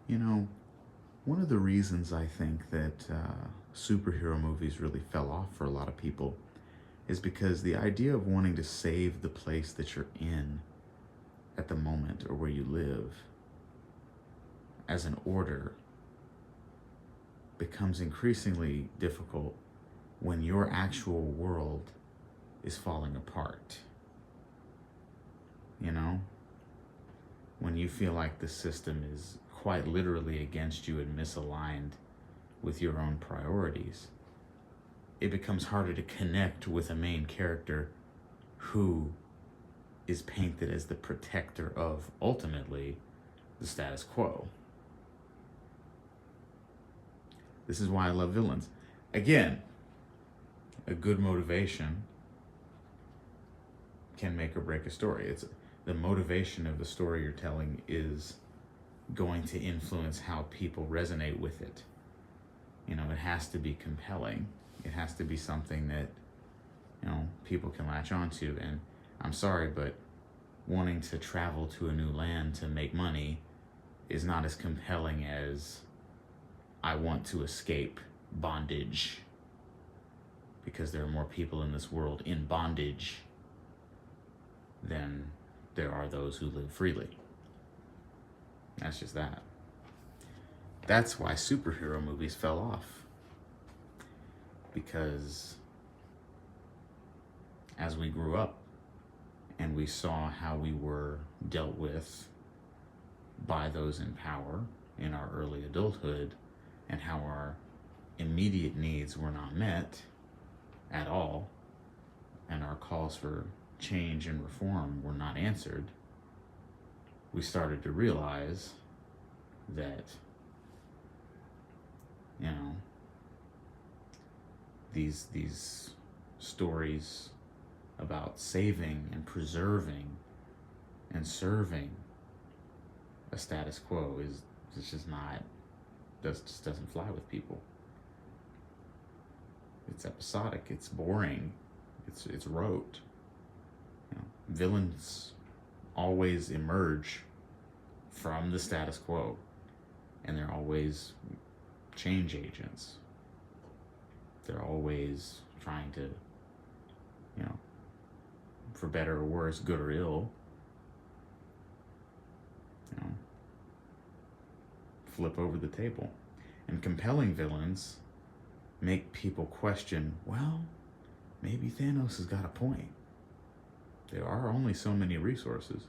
You know, one of the reasons I think that superhero movies really fell off for a lot of people is because the idea of wanting to save the place that you're in at the moment or where you live as an order becomes increasingly difficult when your actual world is falling apart. You know, when you feel like the system is quite literally against you and misaligned with your own priorities, it becomes harder to connect with a main character who is painted as the protector of ultimately the status quo. This is why I love villains. Again, a good motivation can make or break a story. It's the motivation of the story you're telling is going to influence how people resonate with it. You know, it has to be compelling. It has to be something that, people can latch onto. And I'm sorry, but wanting to travel to a new land to make money is not as compelling as I want to escape bondage because there are more people in this world in bondage than there are those who live freely. That's just that. That's why superhero movies fell off. Because as we grew up and we saw how we were dealt with by those in power in our early adulthood and how our immediate needs were not met at all and our calls for change and reform were not answered, we started to realize that, these stories about saving and preserving and serving a status quo just doesn't fly with people. It's episodic, it's boring, it's rote. Villains always emerge from the status quo, and they're always change agents. They're always trying to, for better or worse, good or ill, flip over the table. And compelling villains make people question, well, maybe Thanos has got a point. There are only so many resources.